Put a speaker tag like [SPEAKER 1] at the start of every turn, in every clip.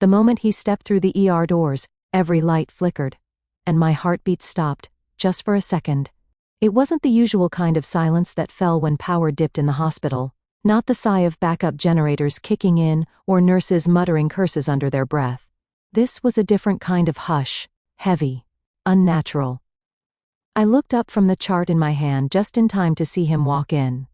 [SPEAKER 1] The moment he stepped through the ER doors, every light flickered. And my heartbeat stopped, just for a second. It wasn't the usual kind of silence that fell when power dipped in the hospital. Not the sigh of backup generators kicking in or nurses muttering curses under their breath. This was a different kind of hush, heavy, unnatural. I looked up from the chart in my hand just in time to see him walk in.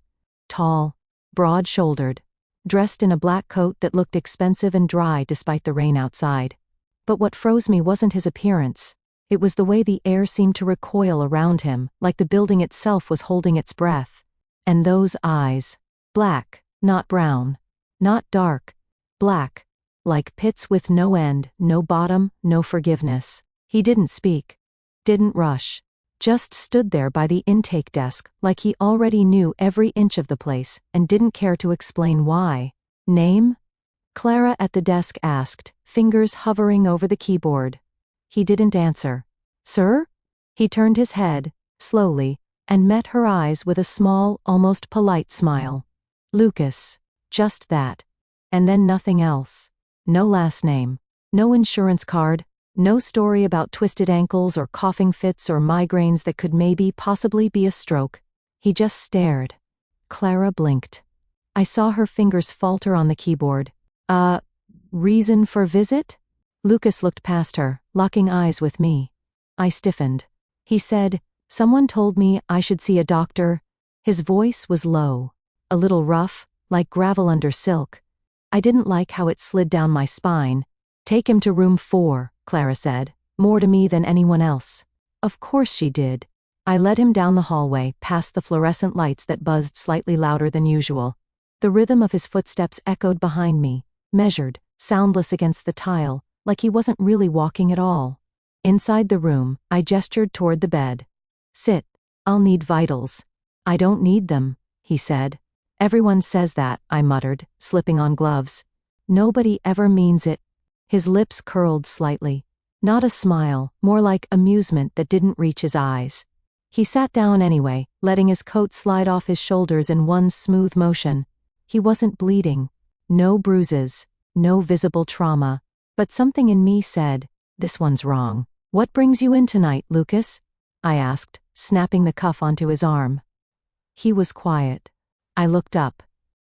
[SPEAKER 1] Tall, broad-shouldered, dressed in a black coat that looked expensive and dry despite the rain outside. But what froze me wasn't his appearance. It was the way the air seemed to recoil around him, like the building itself was holding its breath. And those eyes. Black, not brown. Not dark. Black. Like pits with no end, no bottom, no forgiveness. He didn't speak. Didn't rush. Just stood there by the intake desk like he already knew every inch of the place and didn't care to explain why. Name? Clara at the desk asked, fingers hovering over the keyboard. He didn't answer. Sir? He turned his head, slowly, and met her eyes with a small, almost polite smile. Lucas. Just that. And then nothing else. No last name. No insurance card. No story about twisted ankles or coughing fits or migraines that could possibly be a stroke. He just stared. Clara blinked. I saw her fingers falter on the keyboard. Reason for visit? Lucas looked past her, locking eyes with me. I stiffened. He said, someone told me I should see a doctor. His voice was low. A little rough, like gravel under silk. I didn't like how it slid down my spine. Take him to room 4, Clara said, more to me than anyone else. Of course she did. I led him down the hallway, past the fluorescent lights that buzzed slightly louder than usual. The rhythm of his footsteps echoed behind me, measured, soundless against the tile, like he wasn't really walking at all. Inside the room, I gestured toward the bed. Sit. I'll need vitals. I don't need them, he said. Everyone says that, I muttered, slipping on gloves. Nobody ever means it. His lips curled slightly. Not a smile, more like amusement that didn't reach his eyes. He sat down anyway, letting his coat slide off his shoulders in one smooth motion. He wasn't bleeding. No bruises. No visible trauma. But something in me said, this one's wrong. What brings you in tonight, Lucas? I asked, snapping the cuff onto his arm. He was quiet. I looked up.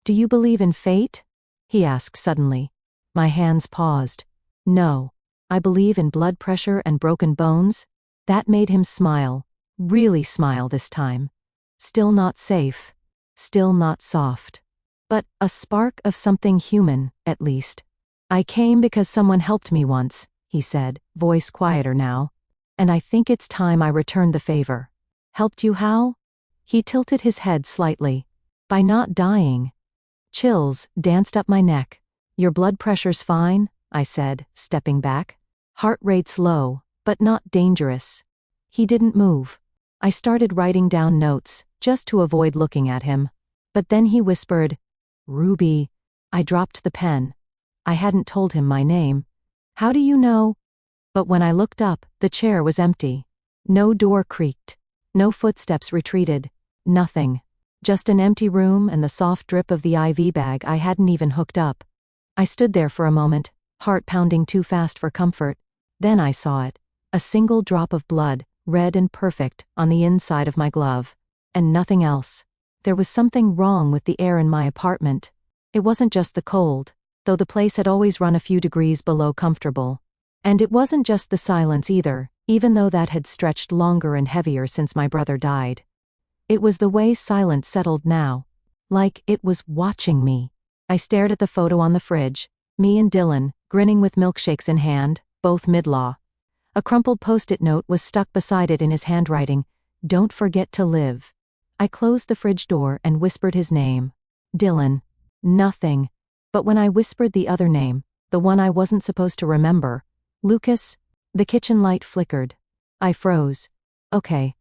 [SPEAKER 1] Do you believe in fate? He asked suddenly. My hands paused. No. I believe in blood pressure and broken bones. That made him smile. Really smile this time. Still not safe. Still not soft. But a spark of something human, at least. I came because someone helped me once, he said, voice quieter now. And I think it's time I returned the favor. Helped you how? He tilted his head slightly. By not dying. Chills danced up my neck. Your blood pressure's fine, I said, stepping back. Heart rate's low, but not dangerous. He didn't move. I started writing down notes, just to avoid looking at him. But then he whispered, Ruby. I dropped the pen. I hadn't told him my name. How do you know? But when I looked up, the chair was empty. No door creaked. No footsteps retreated. Nothing. Just an empty room and the soft drip of the IV bag I hadn't even hooked up. I stood there for a moment, heart pounding too fast for comfort. Then I saw it. A single drop of blood, red and perfect, on the inside of my glove. And nothing else. There was something wrong with the air in my apartment. It wasn't just the cold, though the place had always run a few degrees below comfortable. And it wasn't just the silence either, even though that had stretched longer and heavier since my brother died. It was the way silence settled now. Like it was watching me. I stared at the photo on the fridge, me and Dylan, grinning with milkshakes in hand, both mid-law. A crumpled post-it note was stuck beside it in his handwriting, Don't forget to live. I closed the fridge door and whispered his name. Dylan. Nothing. But when I whispered the other name, the one I wasn't supposed to remember, Lucas, the kitchen light flickered. I froze. Okay.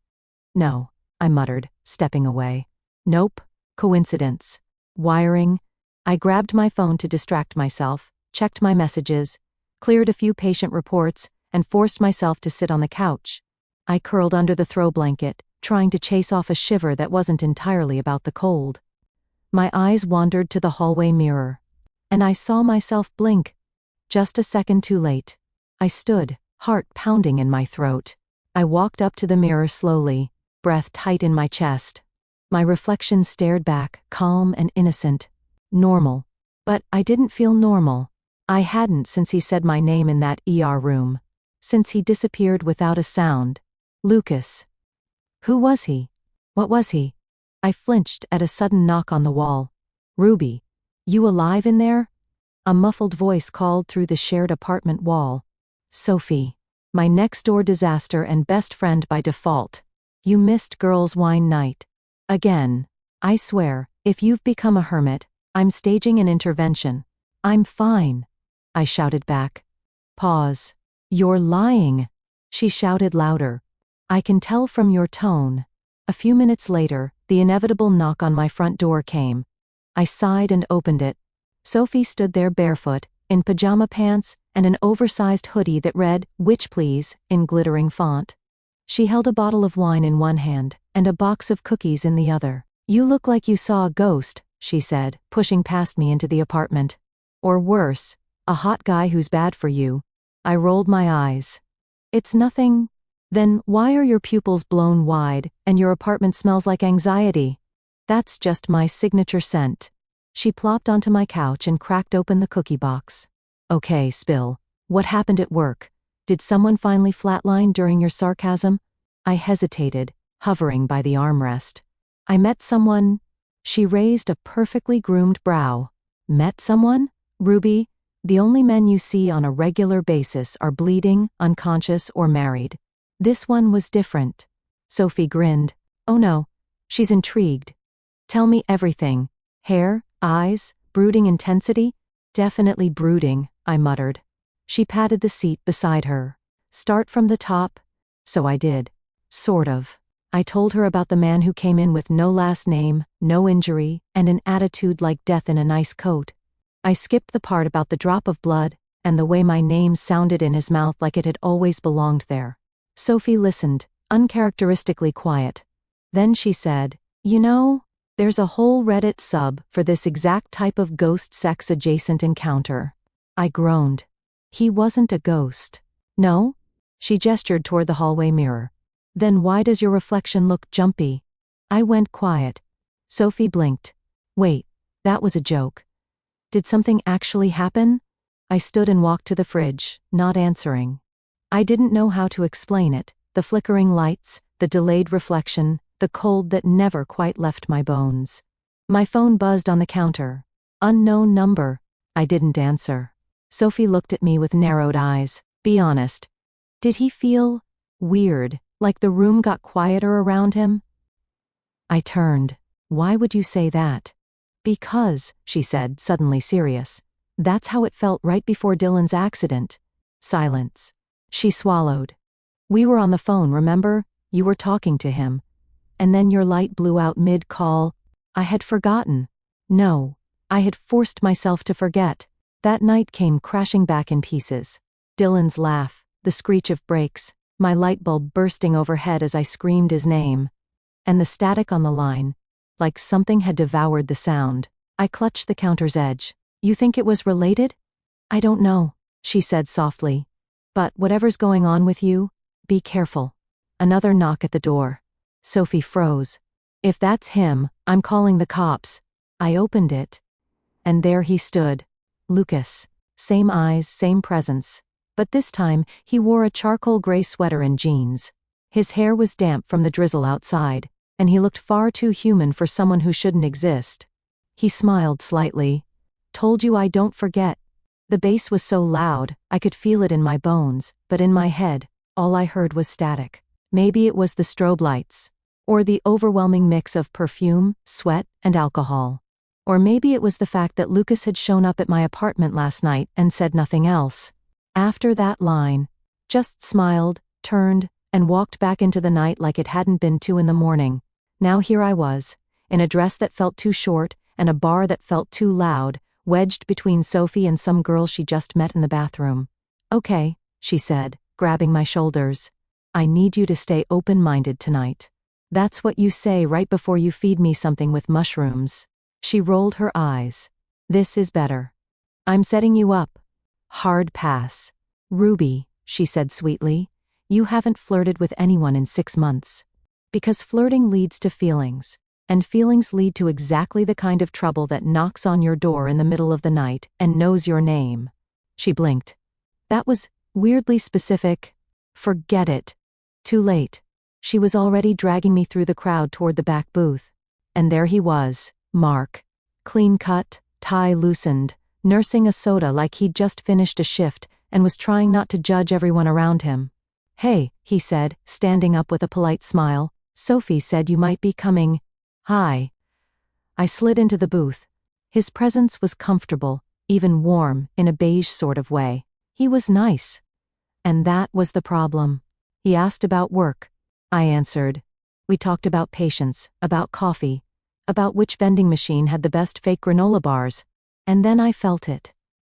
[SPEAKER 1] No, I muttered, stepping away. Nope. Coincidence. Wiring. I grabbed my phone to distract myself, checked my messages, cleared a few patient reports, and forced myself to sit on the couch. I curled under the throw blanket, trying to chase off a shiver that wasn't entirely about the cold. My eyes wandered to the hallway mirror. And I saw myself blink. Just a second too late. I stood, heart pounding in my throat. I walked up to the mirror slowly, breath tight in my chest. My reflection stared back, calm and innocent. Normal. But I didn't feel normal. I hadn't since he said my name in that ER room. Since he disappeared without a sound. Lucas. Who was he? What was he? I flinched at a sudden knock on the wall. Ruby. You alive in there? A muffled voice called through the shared apartment wall. Sophie. My next-door disaster and best friend by default. You missed girls' wine night. Again. I swear, if you've become a hermit, I'm staging an intervention. I'm fine. I shouted back. Pause. You're lying. She shouted louder. I can tell from your tone. A few minutes later, the inevitable knock on my front door came. I sighed and opened it. Sophie stood there barefoot, in pajama pants, and an oversized hoodie that read, "Witch please," in glittering font. She held a bottle of wine in one hand, and a box of cookies in the other. You look like you saw a ghost, she said, pushing past me into the apartment. Or worse, a hot guy who's bad for you. I rolled my eyes. It's nothing. Then why are your pupils blown wide, and your apartment smells like anxiety? That's just my signature scent. She plopped onto my couch and cracked open the cookie box. Okay, spill. What happened at work? Did someone finally flatline during your sarcasm? I hesitated, hovering by the armrest. I met someone. She raised a perfectly groomed brow. Met someone? Ruby, the only men you see on a regular basis are bleeding, unconscious, or married. This one was different. Sophie grinned. Oh no. She's intrigued. Tell me everything. Hair, eyes, brooding intensity? Definitely brooding, I muttered. She patted the seat beside her. Start from the top? So I did. Sort of. I told her about the man who came in with no last name, no injury, and an attitude like death in a nice coat. I skipped the part about the drop of blood, and the way my name sounded in his mouth like it had always belonged there. Sophie listened, uncharacteristically quiet. Then she said, You know, there's a whole Reddit sub for this exact type of ghost sex adjacent encounter. I groaned. He wasn't a ghost. No? She gestured toward the hallway mirror. Then why does your reflection look jumpy? I went quiet. Sophie blinked. Wait, that was a joke. Did something actually happen? I stood and walked to the fridge, not answering. I didn't know how to explain it, the flickering lights, the delayed reflection, the cold that never quite left my bones. My phone buzzed on the counter. Unknown number. I didn't answer. Sophie looked at me with narrowed eyes. Be honest. Did he feel weird, like the room got quieter around him? I turned. Why would you say that? Because, she said, suddenly serious. That's how it felt right before Dylan's accident. Silence. She swallowed. We were on the phone, remember? You were talking to him. And then your light blew out mid-call. I had forgotten. No, I had forced myself to forget. That night came crashing back in pieces. Dylan's laugh, the screech of brakes, my light bulb bursting overhead as I screamed his name. And the static on the line. Like something had devoured the sound. I clutched the counter's edge. You think it was related? I don't know, she said softly. But whatever's going on with you, be careful. Another knock at the door. Sophie froze. If that's him, I'm calling the cops. I opened it. And there he stood. Lucas. Same eyes, same presence. But this time, he wore a charcoal gray sweater and jeans. His hair was damp from the drizzle outside, and he looked far too human for someone who shouldn't exist. He smiled slightly. Told you I don't forget. The bass was so loud, I could feel it in my bones, but in my head, all I heard was static. Maybe it was the strobe lights. Or the overwhelming mix of perfume, sweat, and alcohol. Or maybe it was the fact that Lucas had shown up at my apartment last night and said nothing else. After that line, just smiled, turned, and walked back into the night like it hadn't been 2 a.m. Now here I was, in a dress that felt too short, and a bar that felt too loud, wedged between Sophie and some girl she just met in the bathroom. Okay, she said, grabbing my shoulders. I need you to stay open-minded tonight. That's what you say right before you feed me something with mushrooms. She rolled her eyes. This is better. I'm setting you up. Hard pass. Ruby, she said sweetly, you haven't flirted with anyone in 6 months. Because flirting leads to feelings. And feelings lead to exactly the kind of trouble that knocks on your door in the middle of the night and knows your name. She blinked. That was weirdly specific. Forget it. Too late. She was already dragging me through the crowd toward the back booth. And there he was, Mark. Clean cut, tie loosened, nursing a soda like he'd just finished a shift and was trying not to judge everyone around him. Hey, he said, standing up with a polite smile. Sophie said you might be coming. Hi. I slid into the booth. His presence was comfortable, even warm, in a beige sort of way. He was nice. And that was the problem. He asked about work. I answered. We talked about patience, about coffee, about which vending machine had the best fake granola bars. And then I felt it.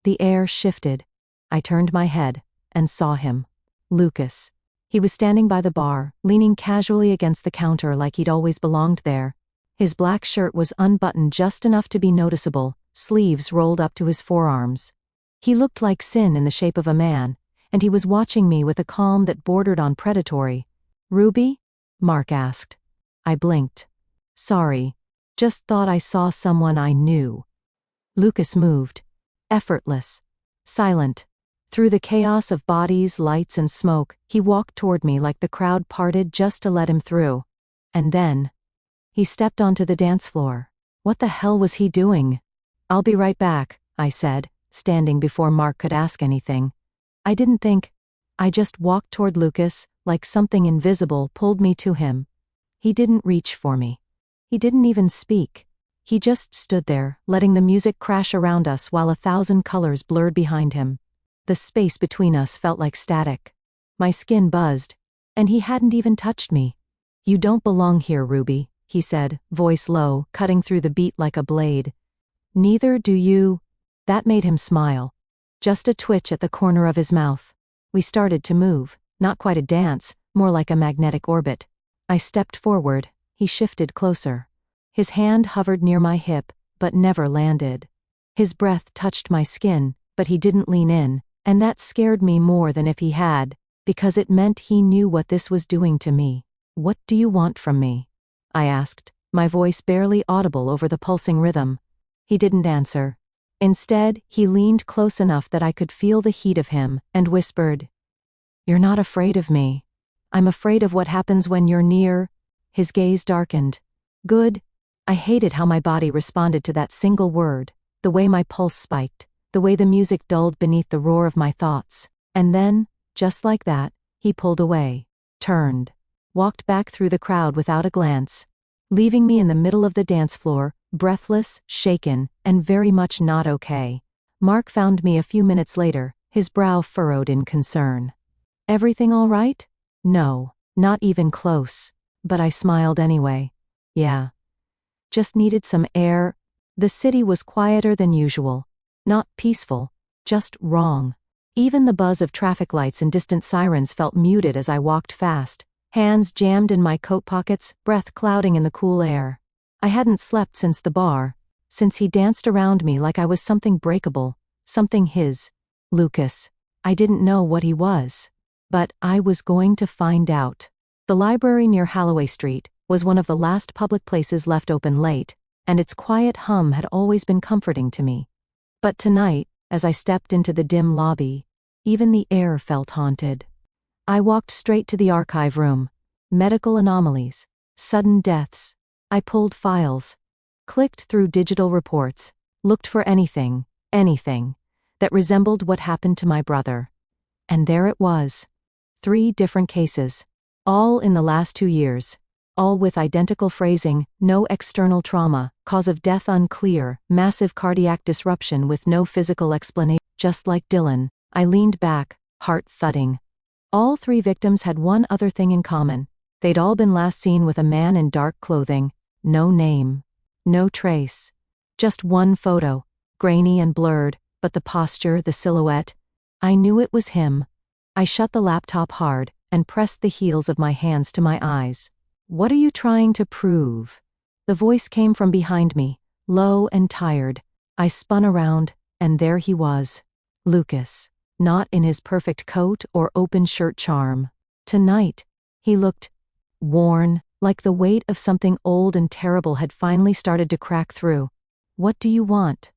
[SPEAKER 1] The air shifted. I turned my head and saw him. Lucas. He was standing by the bar, leaning casually against the counter like he'd always belonged there. His black shirt was unbuttoned just enough to be noticeable, sleeves rolled up to his forearms. He looked like sin in the shape of a man, and he was watching me with a calm that bordered on predatory. Ruby? Mark asked. I blinked. Sorry. Just thought I saw someone I knew. Lucas moved. Effortless. Silent. Through the chaos of bodies, lights, and smoke, he walked toward me like the crowd parted just to let him through. And then he stepped onto the dance floor. What the hell was he doing? I'll be right back, I said, standing before Mark could ask anything. I didn't think. I just walked toward Lucas, like something invisible pulled me to him. He didn't reach for me. He didn't even speak. He just stood there, letting the music crash around us while 1,000 colors blurred behind him. The space between us felt like static. My skin buzzed. And he hadn't even touched me. You don't belong here, Ruby, he said, voice low, cutting through the beat like a blade. Neither do you. That made him smile. Just a twitch at the corner of his mouth. We started to move, not quite a dance, more like a magnetic orbit. I stepped forward. He shifted closer. His hand hovered near my hip, but never landed. His breath touched my skin, but he didn't lean in, and that scared me more than if he had, because it meant he knew what this was doing to me. What do you want from me? I asked, my voice barely audible over the pulsing rhythm. He didn't answer. Instead, he leaned close enough that I could feel the heat of him, and whispered, You're not afraid of me. I'm afraid of what happens when you're near. His gaze darkened. Good. I hated how my body responded to that single word, the way my pulse spiked, the way the music dulled beneath the roar of my thoughts. And then, just like that, he pulled away, turned, walked back through the crowd without a glance, leaving me in the middle of the dance floor, breathless, shaken, and very much not okay. Mark found me a few minutes later, his brow furrowed in concern. Everything all right? No, not even close. But I smiled anyway. Yeah. Just needed some air. The city was quieter than usual. Not peaceful, just wrong. Even the buzz of traffic lights and distant sirens felt muted as I walked fast, hands jammed in my coat pockets, breath clouding in the cool air. I hadn't slept since the bar, since he danced around me like I was something breakable, something his. Lucas. I didn't know what he was. But I was going to find out. The library near Holloway Street was one of the last public places left open late, and its quiet hum had always been comforting to me. But tonight, as I stepped into the dim lobby, even the air felt haunted. I walked straight to the archive room. Medical anomalies, sudden deaths. I pulled files, clicked through digital reports, looked for anything that resembled what happened to my brother. And there it was. 3 different cases, all in the last 2 years, all with identical phrasing, no external trauma, cause of death unclear, massive cardiac disruption with no physical explanation. Just like Dylan, I leaned back, heart thudding. All 3 victims had one other thing in common. They'd all been last seen with a man in dark clothing, no name, no trace. Just one photo, grainy and blurred, but the posture, the silhouette. I knew it was him. I shut the laptop hard and pressed the heels of my hands to my eyes. What are you trying to prove? The voice came from behind me, low and tired. I spun around, and there he was. Lucas. Not in his perfect coat or open shirt charm. Tonight, he looked worn, like the weight of something old and terrible had finally started to crack through. "What do you want?"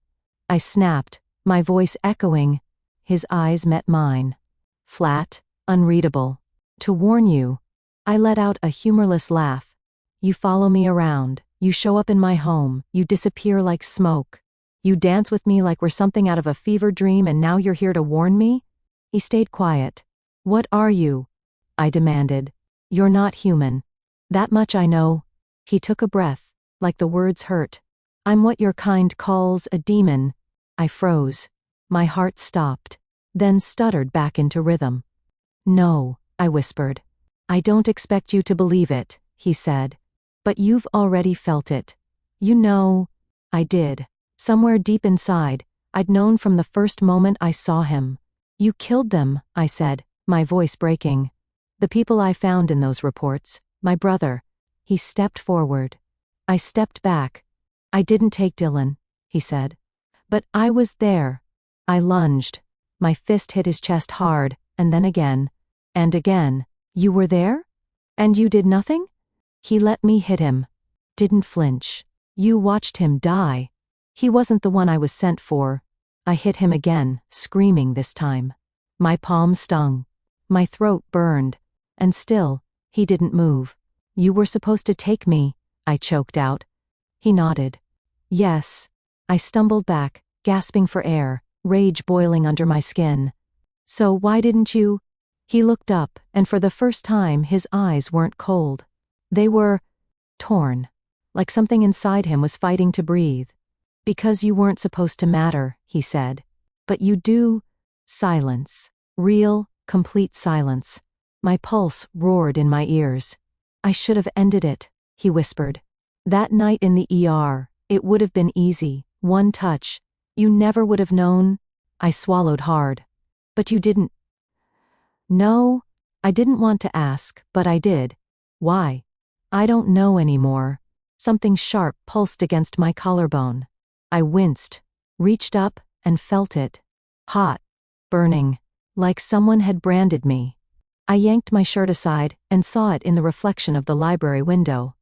[SPEAKER 1] I snapped, my voice echoing. His eyes met mine. Flat, unreadable. "To warn you." I let out a humorless laugh. "You follow me around, you show up in my home, you disappear like smoke. You dance with me like we're something out of a fever dream, and now you're here to warn me?" He stayed quiet. "What are you?" I demanded. "You're not human. That much I know." He took a breath, like the words hurt. "I'm what your kind calls a demon." I froze. My heart stopped, then stuttered back into rhythm. "No," I whispered. "I don't expect you to believe it," he said. "But you've already felt it. You know." I did. Somewhere deep inside, I'd known from the first moment I saw him. "You killed them," I said, my voice breaking. "The people I found in those reports, my brother." He stepped forward. I stepped back. "I didn't take Dylan," he said. "But I was there." I lunged. My fist hit his chest hard, and then again. And again. "You were there? And you did nothing?" He let me hit him. Didn't flinch. "You watched him die. He wasn't the one I was sent for." I hit him again, screaming this time. My palm stung. My throat burned. And still, he didn't move. "You were supposed to take me," I choked out. He nodded. "Yes." I stumbled back, gasping for air, rage boiling under my skin. "So why didn't you?" He looked up, and for the first time his eyes weren't cold. They were torn, like something inside him was fighting to breathe. "Because you weren't supposed to matter," he said. "But you do." Silence. Real, complete silence. My pulse roared in my ears. "I should have ended it," he whispered. "That night in the ER, it would have been easy. One touch. You never would have known." I swallowed hard. "But you didn't." "No." I didn't want to ask, but I did. "Why?" "I don't know anymore." Something sharp pulsed against my collarbone. I winced, reached up, and felt it. Hot. Burning. Like someone had branded me. I yanked my shirt aside and saw it in the reflection of the library window.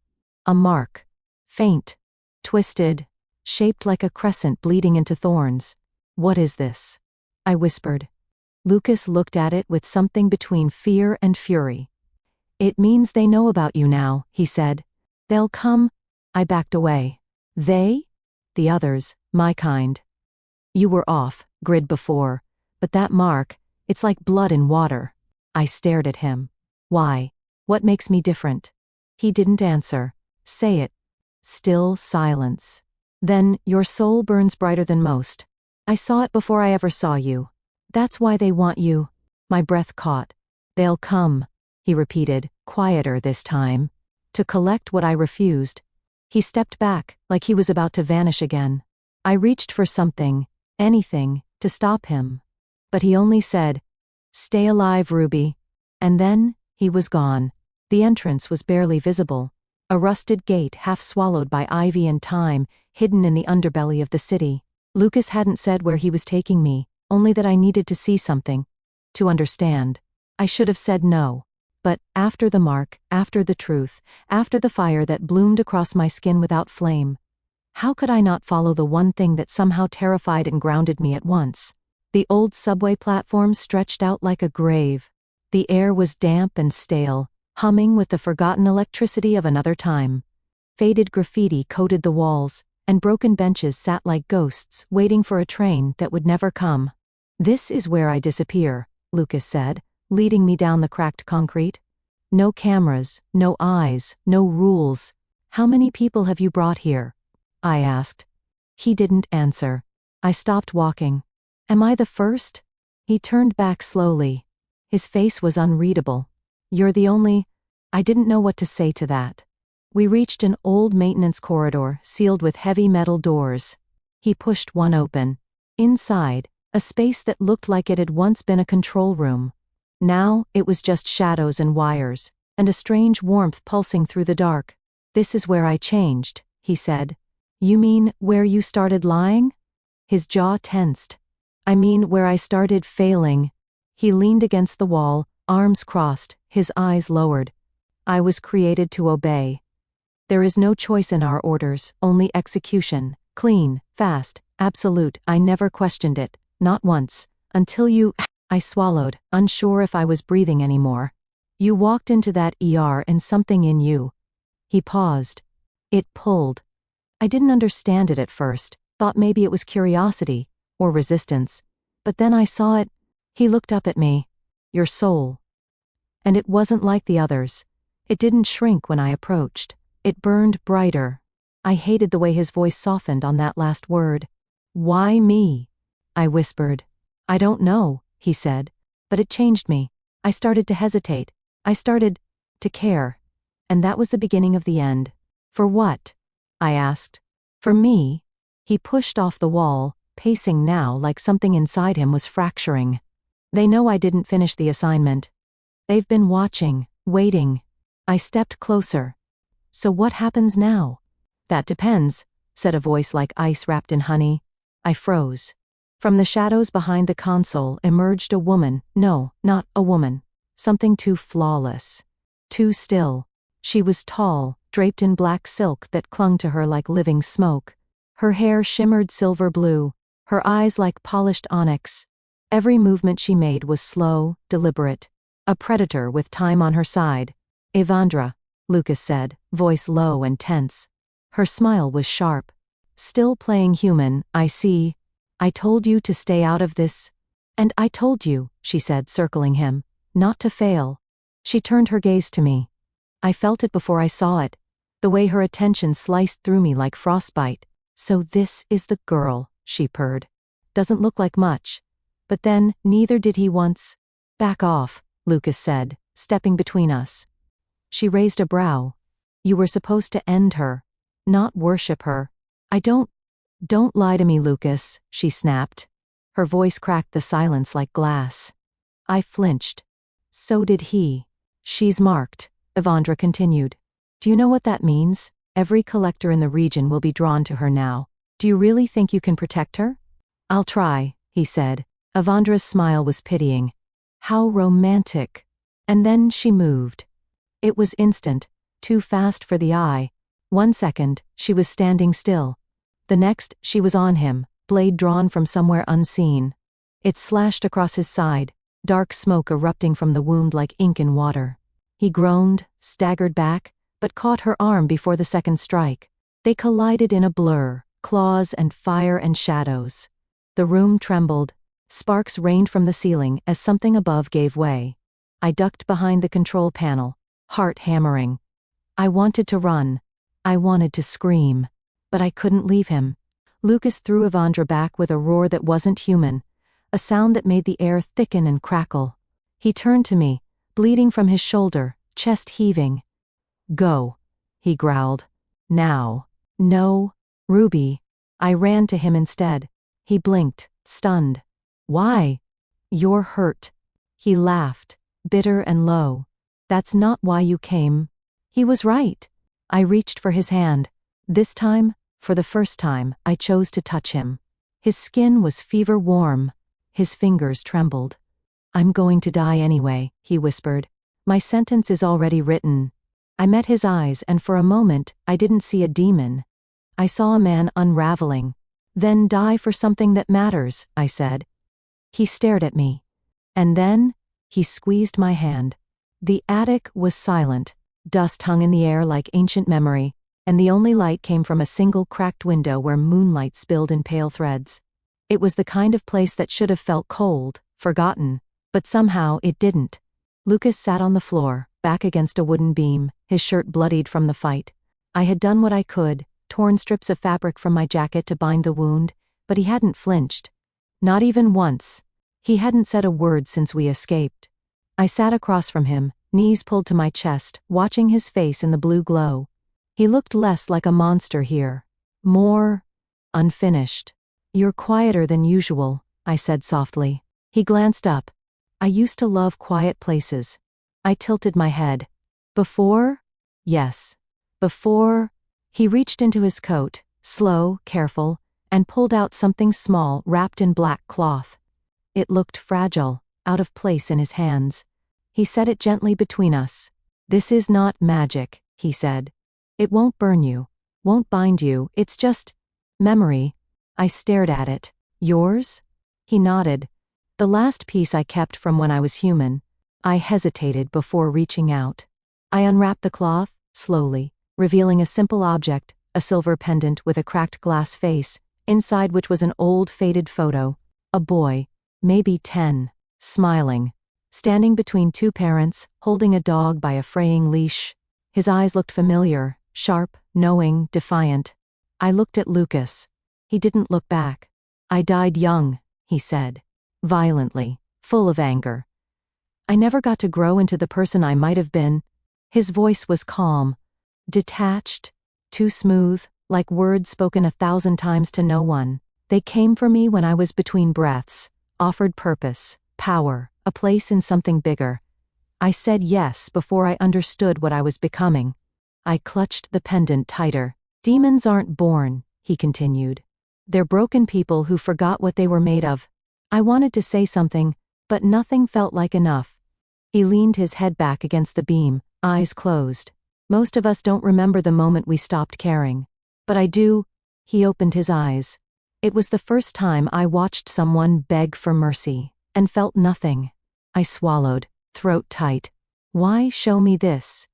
[SPEAKER 1] A mark. Faint. Twisted. Shaped like a crescent bleeding into thorns. "What is this?" I whispered. Lucas looked at it with something between fear and fury. "It means they know about you now," he said. "They'll come." I backed away. "They?" "The others, my kind." "You were off, grid before. But that mark, it's like blood in water." I stared at him. "Why? What makes me different?" He didn't answer. "Say it." Still silence. "Then, your soul burns brighter than most. I saw it before I ever saw you. That's why they want you." My breath caught. "They'll come," he repeated, quieter this time. "To collect what I refused." He stepped back, like he was about to vanish again. I reached for something, anything, to stop him. But he only said, "Stay alive, Ruby." And then, he was gone. The entrance was barely visible. A rusted gate half swallowed by ivy and time, hidden in the underbelly of the city. Lucas hadn't said where he was taking me, only that I needed to see something. To understand. I should have said no. But, after the mark, after the truth, after the fire that bloomed across my skin without flame, how could I not follow the one thing that somehow terrified and grounded me at once? The old subway platform stretched out like a grave. The air was damp and stale, humming with the forgotten electricity of another time. Faded graffiti coated the walls, and broken benches sat like ghosts, waiting for a train that would never come. "This is where I disappear," Lucas said, leading me down the cracked concrete. "No cameras, no eyes, no rules. How many people have you brought here?" I asked. He didn't answer. I stopped walking. "Am I the first?" He turned back slowly. His face was unreadable. "You're the only—" I didn't know what to say to that. We reached an old maintenance corridor sealed with heavy metal doors. He pushed one open. Inside, a space that looked like it had once been a control room. Now, it was just shadows and wires, and a strange warmth pulsing through the dark. "This is where I changed," he said. "You mean, where you started lying?" His jaw tensed. I mean where I started failing. He leaned against the wall, arms crossed, his eyes lowered. I was created to obey. There is no choice in our orders, only execution. Clean, fast, absolute. I never questioned it, not once. Until you… I swallowed, unsure if I was breathing anymore. You walked into that ER and something in you. He paused. It pulled. I didn't understand it at first, thought maybe it was curiosity, or resistance. But then I saw it. He looked up at me. Your soul. And it wasn't like the others. It didn't shrink when I approached. It burned brighter. I hated the way his voice softened on that last word. Why me? I whispered. I don't know, he said. But it changed me. I started to hesitate. I started to care. And that was the beginning of the end. For what? I asked. For me? He pushed off the wall, pacing now like something inside him was fracturing. They know I didn't finish the assignment. They've been watching, waiting. I stepped closer. So what happens now? That depends, said a voice like ice wrapped in honey. I froze. From the shadows behind the console emerged a woman. No, not a woman. Something too flawless. Too still. She was tall, draped in black silk that clung to her like living smoke. Her hair shimmered silver blue, her eyes like polished onyx. Every movement she made was slow, deliberate. A predator with time on her side. Evandra, Lucas said, voice low and tense. Her smile was sharp. Still playing human, I see. I told you to stay out of this. And I told you, she said, circling him, not to fail. She turned her gaze to me. I felt it before I saw it, the way her attention sliced through me like frostbite. So this is the girl, she purred. Doesn't look like much. But then, neither did he once. Back off, Lucas said, stepping between us. She raised a brow. You were supposed to end her, not worship her. Don't lie to me, Lucas, she snapped. Her voice cracked the silence like glass. I flinched. So did he. She's marked, Evandra continued. Do you know what that means? Every collector in the region will be drawn to her now. Do you really think you can protect her? I'll try, he said. Evandra's smile was pitying. How romantic. And then she moved. It was instant, too fast for the eye. 1 second, she was standing still. The next, she was on him, blade drawn from somewhere unseen. It slashed across his side, dark smoke erupting from the wound like ink in water. He groaned, staggered back, but caught her arm before the second strike. They collided in a blur, claws and fire and shadows. The room trembled. Sparks rained from the ceiling as something above gave way. I ducked behind the control panel, heart hammering. I wanted to run. I wanted to scream. But I couldn't leave him. Lucas threw Evandra back with a roar that wasn't human, a sound that made the air thicken and crackle. He turned to me, bleeding from his shoulder, chest heaving. Go, he growled. Now. No, Ruby. I ran to him instead. He blinked, stunned. Why? You're hurt. He laughed, bitter and low. That's not why you came. He was right. I reached for his hand. This time, for the first time, I chose to touch him. His skin was fever warm. His fingers trembled. I'm going to die anyway, he whispered. My sentence is already written. I met his eyes, and for a moment, I didn't see a demon. I saw a man unraveling. Then die for something that matters, I said. He stared at me. And then, he squeezed my hand. The attic was silent. Dust hung in the air like ancient memory, and the only light came from a single cracked window where moonlight spilled in pale threads. It was the kind of place that should have felt cold, forgotten, but somehow it didn't. Lucas sat on the floor, back against a wooden beam, his shirt bloodied from the fight. I had done what I could, torn strips of fabric from my jacket to bind the wound, but he hadn't flinched. Not even once. He hadn't said a word since we escaped. I sat across from him, knees pulled to my chest, watching his face in the blue glow. He looked less like a monster here. More unfinished. You're quieter than usual, I said softly. He glanced up. I used to love quiet places. I tilted my head. Before? Yes. Before? He reached into his coat, slow, careful, and pulled out something small wrapped in black cloth. It looked fragile, out of place in his hands. He set it gently between us. "This is not magic," he said. "It won't burn you, won't bind you, it's just memory." I stared at it. "Yours?" He nodded. "The last piece I kept from when I was human." I hesitated before reaching out. I unwrapped the cloth, slowly, revealing a simple object, a silver pendant with a cracked glass face, inside which was an old faded photo. A boy, maybe 10, smiling, standing between two parents, holding a dog by a fraying leash. His eyes looked familiar, sharp, knowing, defiant. I looked at Lucas. He didn't look back. "I died young," he said. Violently, full of anger. "I never got to grow into the person I might have been." His voice was calm, detached, too smooth, like words spoken 1,000 times to no one. "They came for me when I was between breaths, offered purpose, power, a place in something bigger. I said yes before I understood what I was becoming." I clutched the pendant tighter. "Demons aren't born," he continued. "They're broken people who forgot what they were made of." I wanted to say something, but nothing felt like enough. He leaned his head back against the beam, eyes closed. "Most of us don't remember the moment we stopped caring. But I do." He opened his eyes. It was the first time I watched someone beg for mercy, and felt nothing. I swallowed, throat tight. "Why show me this?"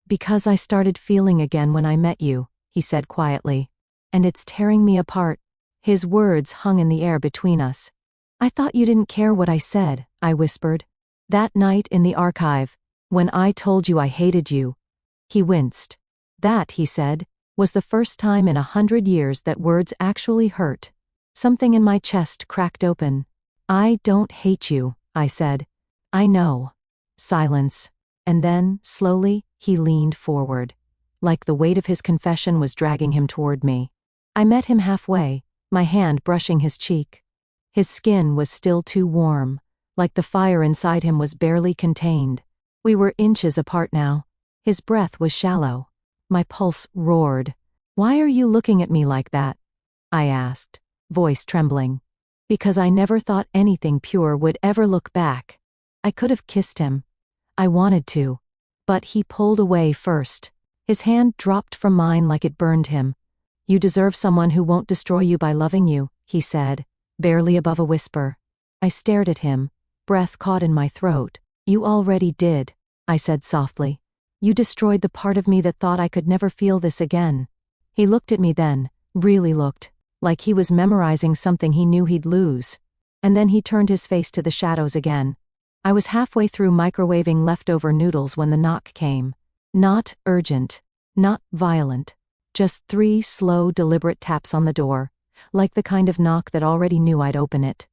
[SPEAKER 1] "Because I started feeling again when I met you," he said quietly. "And it's tearing me apart." His words hung in the air between us. "I thought you didn't care what I said," I whispered. "That night in the archive, when I told you I hated you." He winced. "That," he said, "was the first time in 100 years that words actually hurt." Something in my chest cracked open. "I don't hate you," I said. "I know." Silence. And then, slowly, he leaned forward. Like the weight of his confession was dragging him toward me. I met him halfway, my hand brushing his cheek. His skin was still too warm, like the fire inside him was barely contained. We were inches apart now. His breath was shallow. My pulse roared. "Why are you looking at me like that?" I asked, voice trembling. "Because I never thought anything pure would ever look back." I could have kissed him. I wanted to. But he pulled away first. His hand dropped from mine like it burned him. "You deserve someone who won't destroy you by loving you," he said, barely above a whisper. I stared at him, breath caught in my throat. "You already did," I said softly. "You destroyed the part of me that thought I could never feel this again." He looked at me then, really looked, like he was memorizing something he knew he'd lose. And then he turned his face to the shadows again. I was halfway through microwaving leftover noodles when the knock came. Not urgent, not violent, just 3 slow, deliberate taps on the door, like the kind of knock that already knew I'd open it.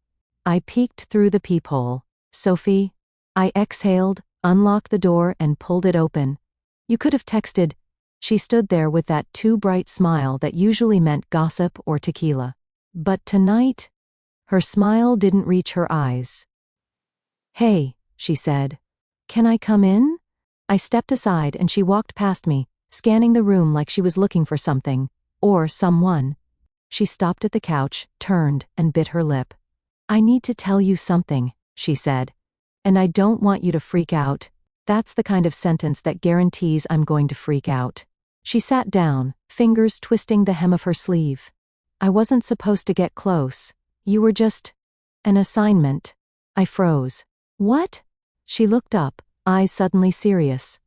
[SPEAKER 1] I peeked through the peephole. "Sophie?" I exhaled, unlocked the door and pulled it open. "You could have texted." She stood there with that too bright smile that usually meant gossip or tequila. But tonight, her smile didn't reach her eyes. "Hey," she said. "Can I come in?" I stepped aside and she walked past me, scanning the room like she was looking for something, or someone. She stopped at the couch, turned, and bit her lip. "I need to tell you something," she said. "And I don't want you to freak out." That's the kind of sentence that guarantees I'm going to freak out. She sat down, fingers twisting the hem of her sleeve. "I wasn't supposed to get close. You were just an assignment." I froze. "What?" She looked up, eyes suddenly serious.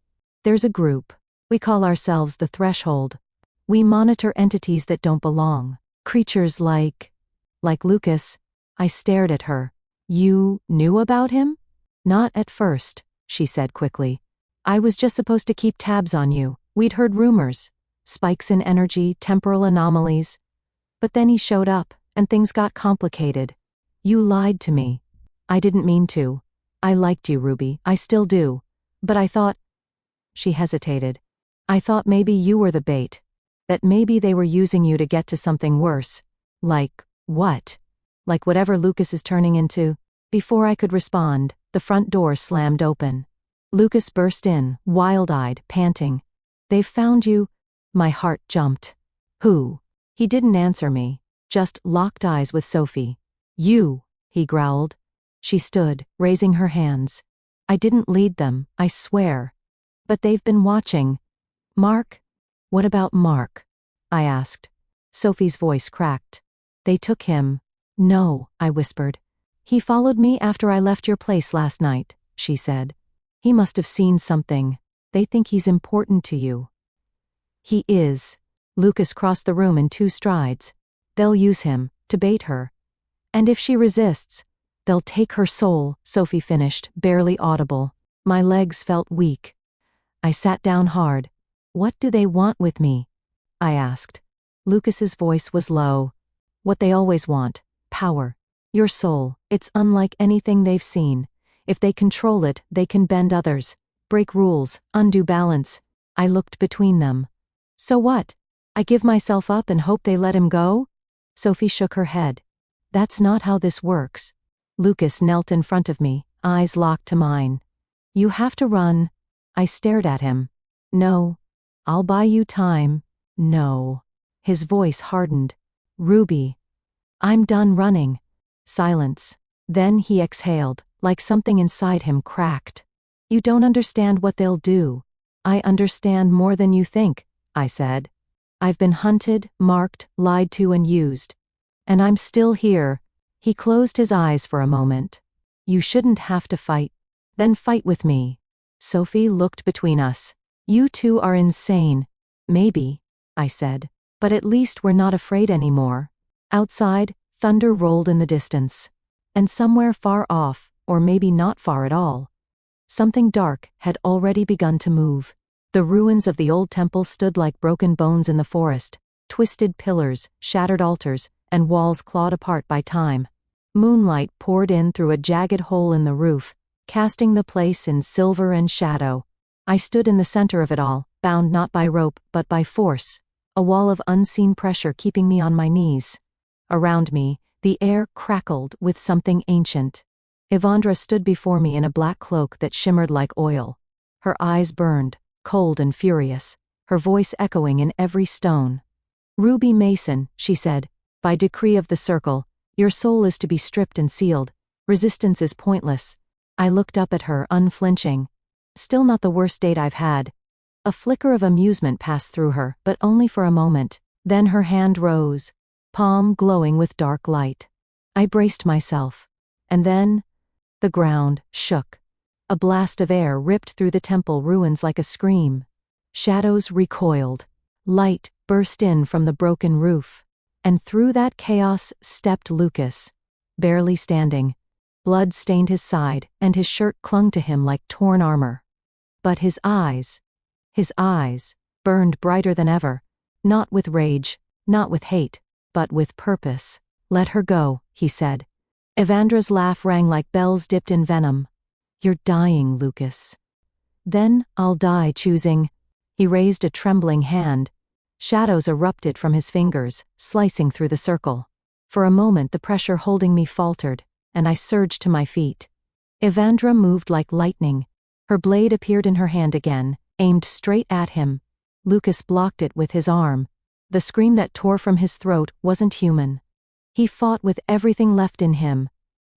[SPEAKER 1] "There's a group. We call ourselves the Threshold. We monitor entities that don't belong. Creatures like Lucas." I stared at her. "You knew about him?" "Not at first," she said quickly. "I was just supposed to keep tabs on you. We'd heard rumors. Spikes in energy, temporal anomalies. But then he showed up, and things got complicated. You lied to me. I didn't mean to. I liked you, Ruby. I still do. But I thought..." She hesitated. "I thought maybe you were the bait. That maybe they were using you to get to something worse." "Like what?" "Like whatever Lucas is turning into." Before I could respond, the front door slammed open. Lucas burst in, wild-eyed, panting. "They've found you." My heart jumped. "Who?" He didn't answer me. just locked eyes with Sophie. You, he growled. She stood, raising her hands. I didn't lead them, I swear. But they've been watching. Mark? What about Mark? I asked. Sophie's voice cracked. They took him. No, I whispered. He followed me after I left your place last night, she said. He must have seen something. They think he's important to you. He is. Lucas crossed the room in 2 strides. They'll use him, to bait her. And if she resists, they'll take her soul, Sophie finished, barely audible. My legs felt weak. I sat down hard. What do they want with me? I asked. Lucas's voice was low. What they always want. Power. Your soul. It's unlike anything they've seen. If they control it, they can bend others, break rules, undo balance. I looked between them. So what? I give myself up and hope they let him go? Sophie shook her head. That's not how this works. Lucas knelt in front of me, eyes locked to mine. You have to run. I stared at him. No. I'll buy you time. No. His voice hardened. Ruby. I'm done running. Silence. Then he exhaled, like something inside him cracked. You don't understand what they'll do. I understand more than you think, I said. I've been hunted, marked, lied to and used. And I'm still here. He closed his eyes for a moment. You shouldn't have to fight. Then fight with me. Sophie looked between us. You two are insane. Maybe, I said. But at least we're not afraid anymore. Outside, thunder rolled in the distance. And somewhere far off, or maybe not far at all, something dark had already begun to move. The ruins of the old temple stood like broken bones in the forest, twisted pillars, shattered altars, and walls clawed apart by time. Moonlight poured in through a jagged hole in the roof, casting the place in silver and shadow. I stood in the center of it all, bound not by rope but by force, a wall of unseen pressure keeping me on my knees. Around me, the air crackled with something ancient. Evandra stood before me in a black cloak that shimmered like oil. Her eyes burned, cold and furious, her voice echoing in every stone. Ruby Mason, she said, by decree of the circle, your soul is to be stripped and sealed. Resistance is pointless. I looked up at her, unflinching. Still not the worst date I've had. A flicker of amusement passed through her, but only for a moment. Then her hand rose, palm glowing with dark light. I braced myself. And then, the ground shook. A blast of air ripped through the temple ruins like a scream. Shadows recoiled. Light burst in from the broken roof. And through that chaos stepped Lucas, barely standing. Blood stained his side, and his shirt clung to him like torn armor. But his eyes burned brighter than ever, not with rage, not with hate, but with purpose. Let her go, he said. Evandra's laugh rang like bells dipped in venom. You're dying, Lucas. Then I'll die choosing. He raised a trembling hand. Shadows erupted from his fingers, slicing through the circle. For a moment the pressure holding me faltered, and I surged to my feet. Evandra moved like lightning. Her blade appeared in her hand again, aimed straight at him. Lucas blocked it with his arm. The scream that tore from his throat wasn't human. He fought with everything left in him.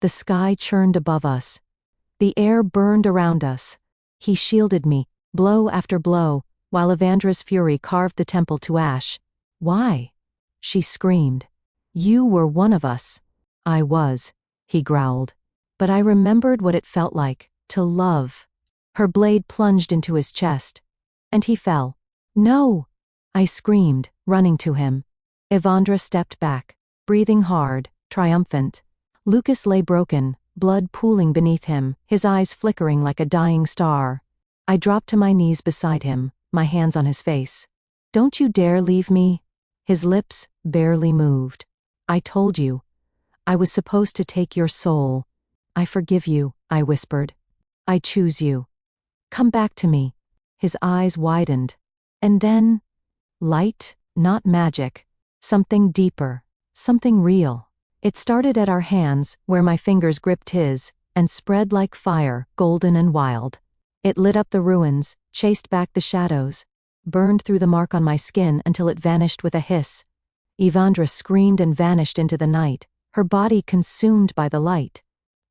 [SPEAKER 1] The sky churned above us. The air burned around us. He shielded me, blow after blow, while Evandra's fury carved the temple to ash. Why? She screamed. You were one of us. I was, he growled. But I remembered what it felt like, to love. Her blade plunged into his chest. And he fell. No! I screamed, running to him. Evandra stepped back, breathing hard, triumphant. Lucas lay broken, blood pooling beneath him, his eyes flickering like a dying star. I dropped to my knees beside him, my hands on his face. Don't you dare leave me. His lips barely moved. I told you. I was supposed to take your soul. I forgive you, I whispered. I choose you. Come back to me. His eyes widened. And then, light, not magic. Something deeper. Something real. It started at our hands, where my fingers gripped his, and spread like fire, golden and wild. It lit up the ruins, chased back the shadows, burned through the mark on my skin until it vanished with a hiss. Evandra screamed and vanished into the night, her body consumed by the light.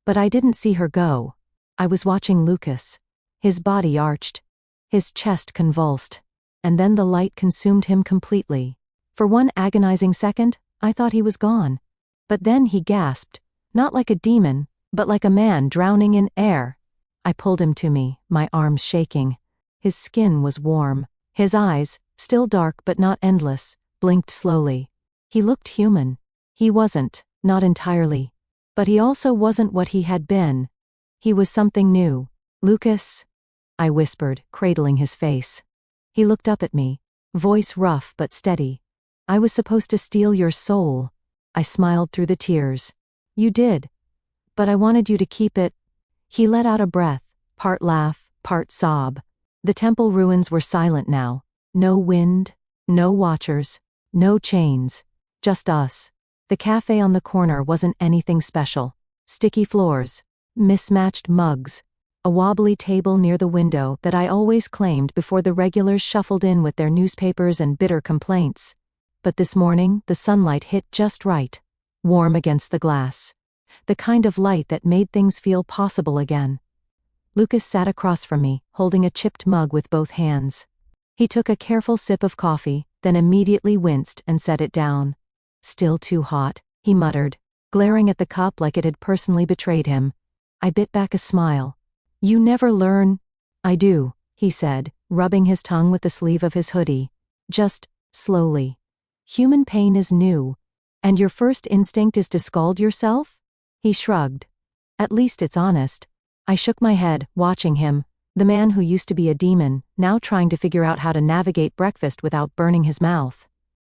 [SPEAKER 1] But I didn't see her go. I was watching Lucas. His body arched. His chest convulsed. And then the light consumed him completely. For one agonizing second, I thought he was gone. But then he gasped, not like a demon, but like a man drowning in air. I pulled him to me, my arms shaking. His skin was warm. His eyes, still dark but not endless, blinked slowly. He looked human. He wasn't, not entirely. But he also wasn't what he had been. He was something new. "Lucas," I whispered, cradling his face. He looked up at me, voice rough but steady. "I was supposed to steal your soul." I smiled through the tears. "You did. But I wanted you to keep it." He let out a breath, part laugh, part sob. The temple ruins were silent now. No wind, no watchers, no chains. Just us. The cafe on the corner wasn't anything special. Sticky floors, mismatched mugs, a wobbly table near the window that I always claimed before the regulars shuffled in with their newspapers and bitter complaints. But this morning, the sunlight hit just right, warm against the glass. The kind of light that made things feel possible again. Lucas sat across from me, holding a chipped mug with both hands. He took a careful sip of coffee, then immediately winced and set it down. "Still too hot," he muttered, glaring at the cup like it had personally betrayed him. I bit back a smile. "You never learn." "I do," he said, rubbing his tongue with the sleeve of his hoodie. "Just slowly. Human pain is new. And your first instinct is to scald yourself?" He shrugged. "At least it's honest." I shook my head, watching him, the man who used to be a demon, now trying to figure out how to navigate breakfast without burning his mouth.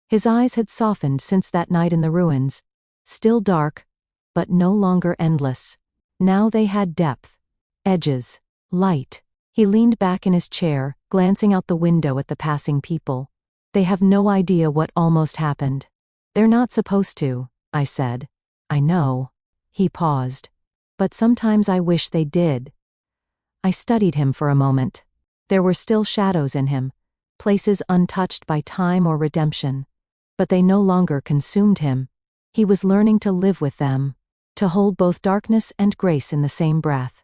[SPEAKER 1] His eyes had softened since that night in the ruins. Still dark, but no longer endless. Now they had depth, edges, light. He leaned back in his chair, glancing out the window at the passing people. "They have no idea what almost happened." "They're not supposed to," I said. "I know." He paused. "But sometimes I wish they did." I studied him for a moment. There were still shadows in him, places untouched by time or redemption. But they no longer consumed him. He was learning to live with them, to hold both darkness and grace in the same breath.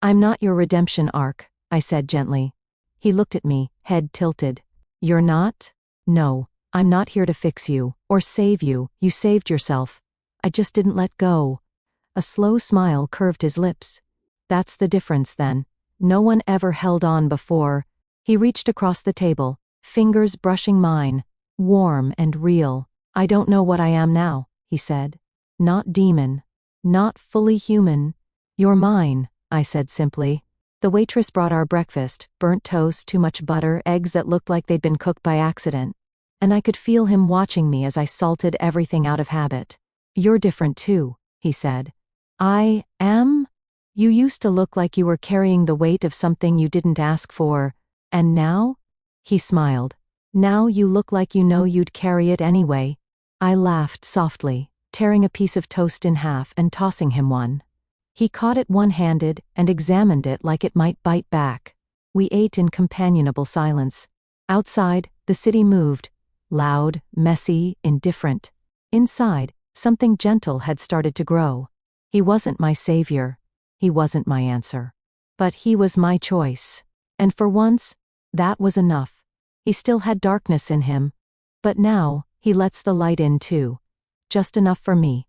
[SPEAKER 1] "I'm not your redemption arc," I said gently. He looked at me, head tilted. "You're not?" "No, I'm not here to fix you, or save you. You saved yourself. I just didn't let go." A slow smile curved his lips. "That's the difference then. No one ever held on before." He reached across the table, fingers brushing mine, warm and real. "I don't know what I am now," he said. "Not demon. Not fully human." "You're mine," I said simply. The waitress brought our breakfast, burnt toast, too much butter, eggs that looked like they'd been cooked by accident. And I could feel him watching me as I salted everything out of habit. "You're different too," he said. "I am? You used to look like you were carrying the weight of something you didn't ask for. And now?" He smiled. "Now you look like you know you'd carry it anyway." I laughed softly, tearing a piece of toast in half and tossing him one. He caught it one-handed and examined it like it might bite back. We ate in companionable silence. Outside, the city moved. Loud, messy, indifferent. Inside, something gentle had started to grow. He wasn't my savior. He wasn't my answer. But he was my choice. And for once, that was enough. He still had darkness in him. But now, he lets the light in too. Just enough for me.